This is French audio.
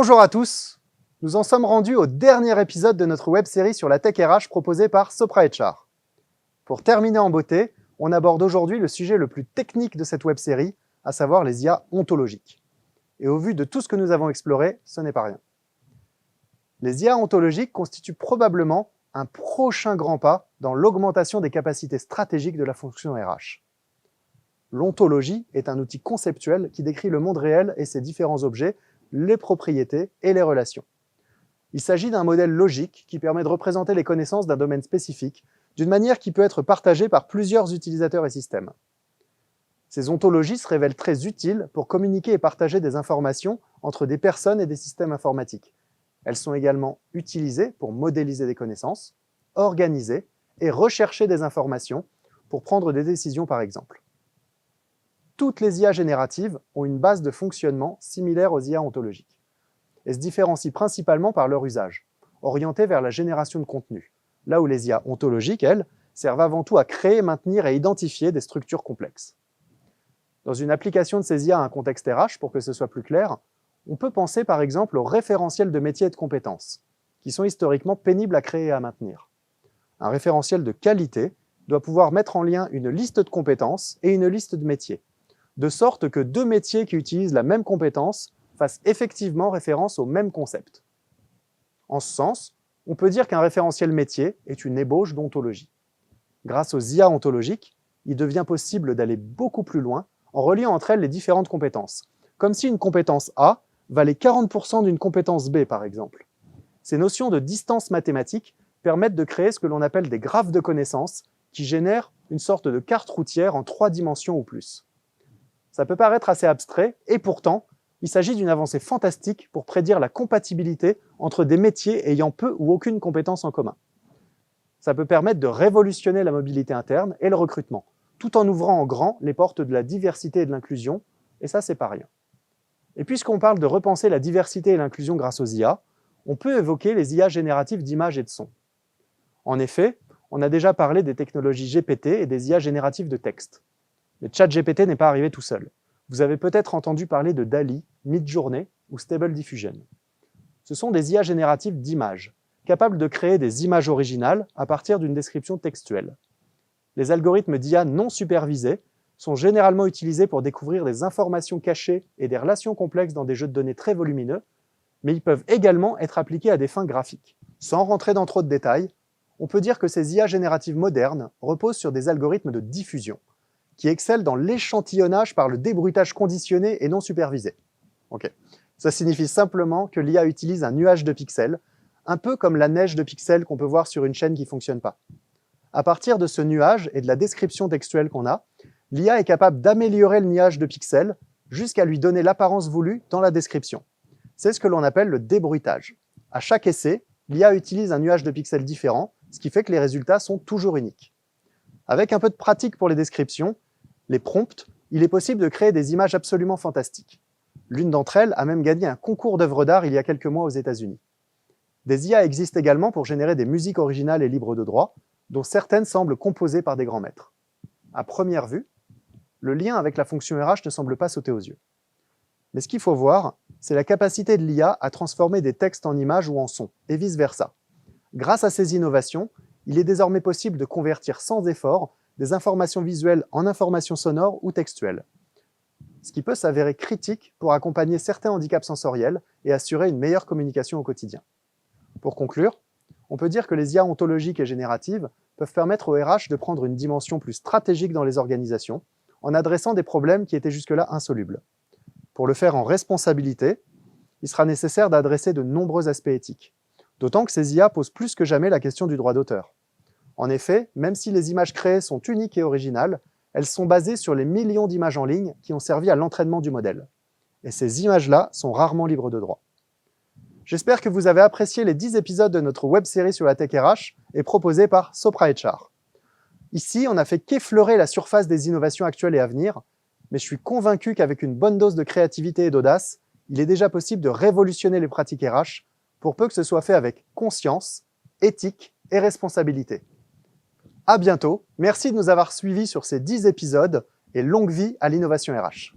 Bonjour à tous, nous en sommes rendus au dernier épisode de notre web-série sur la Tech RH proposée par Sopra HR. Pour terminer en beauté, on aborde aujourd'hui le sujet le plus technique de cette web-série, à savoir les IA ontologiques. Et au vu de tout ce que nous avons exploré, ce n'est pas rien. Les IA ontologiques constituent probablement un prochain grand pas dans l'augmentation des capacités stratégiques de la fonction RH. L'ontologie est un outil conceptuel qui décrit le monde réel et ses différents objets, les propriétés et les relations. Il s'agit d'un modèle logique qui permet de représenter les connaissances d'un domaine spécifique d'une manière qui peut être partagée par plusieurs utilisateurs et systèmes. Ces ontologies se révèlent très utiles pour communiquer et partager des informations entre des personnes et des systèmes informatiques. Elles sont également utilisées pour modéliser des connaissances, organiser et rechercher des informations pour prendre des décisions par exemple. Toutes les IA génératives ont une base de fonctionnement similaire aux IA ontologiques et se différencient principalement par leur usage, orienté vers la génération de contenu, là où les IA ontologiques, elles, servent avant tout à créer, maintenir et identifier des structures complexes. Dans une application de ces IA à un contexte RH, pour que ce soit plus clair, on peut penser par exemple aux référentiels de métiers et de compétences, qui sont historiquement pénibles à créer et à maintenir. Un référentiel de qualité doit pouvoir mettre en lien une liste de compétences et une liste de métiers, de sorte que deux métiers qui utilisent la même compétence fassent effectivement référence au même concept. En ce sens, on peut dire qu'un référentiel métier est une ébauche d'ontologie. Grâce aux IA ontologiques, il devient possible d'aller beaucoup plus loin en reliant entre elles les différentes compétences, comme si une compétence A valait 40% d'une compétence B par exemple. Ces notions de distance mathématique permettent de créer ce que l'on appelle des graphes de connaissances qui génèrent une sorte de carte routière en 3 dimensions ou plus. Ça peut paraître assez abstrait, et pourtant, il s'agit d'une avancée fantastique pour prédire la compatibilité entre des métiers ayant peu ou aucune compétence en commun. Ça peut permettre de révolutionner la mobilité interne et le recrutement, tout en ouvrant en grand les portes de la diversité et de l'inclusion, et ça, c'est pas rien. Et puisqu'on parle de repenser la diversité et l'inclusion grâce aux IA, on peut évoquer les IA génératives d'images et de sons. En effet, on a déjà parlé des technologies GPT et des IA génératives de texte. Mais ChatGPT n'est pas arrivé tout seul. Vous avez peut-être entendu parler de DALL-E, Midjourney ou Stable Diffusion. Ce sont des IA génératives d'images, capables de créer des images originales à partir d'une description textuelle. Les algorithmes d'IA non supervisés sont généralement utilisés pour découvrir des informations cachées et des relations complexes dans des jeux de données très volumineux, mais ils peuvent également être appliqués à des fins graphiques. Sans rentrer dans trop de détails, on peut dire que ces IA génératives modernes reposent sur des algorithmes de diffusion, qui excellent dans l'échantillonnage par le débruitage conditionné et non supervisé. Ok. Ça signifie simplement que l'IA utilise un nuage de pixels, un peu comme la neige de pixels qu'on peut voir sur une chaîne qui ne fonctionne pas. À partir de ce nuage et de la description textuelle qu'on a, l'IA est capable d'améliorer le nuage de pixels jusqu'à lui donner l'apparence voulue dans la description. C'est ce que l'on appelle le débruitage. À chaque essai, l'IA utilise un nuage de pixels différent, ce qui fait que les résultats sont toujours uniques. Avec un peu de pratique pour les descriptions, les prompts, il est possible de créer des images absolument fantastiques. L'une d'entre elles a même gagné un concours d'œuvres d'art il y a quelques mois aux États-Unis. Des IA existent également pour générer des musiques originales et libres de droit, dont certaines semblent composées par des grands maîtres. À première vue, le lien avec la fonction RH ne semble pas sauter aux yeux. Mais ce qu'il faut voir, c'est la capacité de l'IA à transformer des textes en images ou en sons, et vice-versa. Grâce à ces innovations, il est désormais possible de convertir sans effort des informations visuelles en informations sonores ou textuelles, ce qui peut s'avérer critique pour accompagner certains handicaps sensoriels et assurer une meilleure communication au quotidien. Pour conclure, on peut dire que les IA ontologiques et génératives peuvent permettre au RH de prendre une dimension plus stratégique dans les organisations, en adressant des problèmes qui étaient jusque-là insolubles. Pour le faire en responsabilité, il sera nécessaire d'adresser de nombreux aspects éthiques, d'autant que ces IA posent plus que jamais la question du droit d'auteur. En effet, même si les images créées sont uniques et originales, elles sont basées sur les millions d'images en ligne qui ont servi à l'entraînement du modèle. Et ces images-là sont rarement libres de droit. J'espère que vous avez apprécié les 10 épisodes de notre web-série sur la Tech RH et proposés par Sopra HR. Ici, on n'a fait qu'effleurer la surface des innovations actuelles et à venir, mais je suis convaincu qu'avec une bonne dose de créativité et d'audace, il est déjà possible de révolutionner les pratiques RH, pour peu que ce soit fait avec conscience, éthique et responsabilité. À bientôt, merci de nous avoir suivis sur ces 10 épisodes et longue vie à l'innovation RH.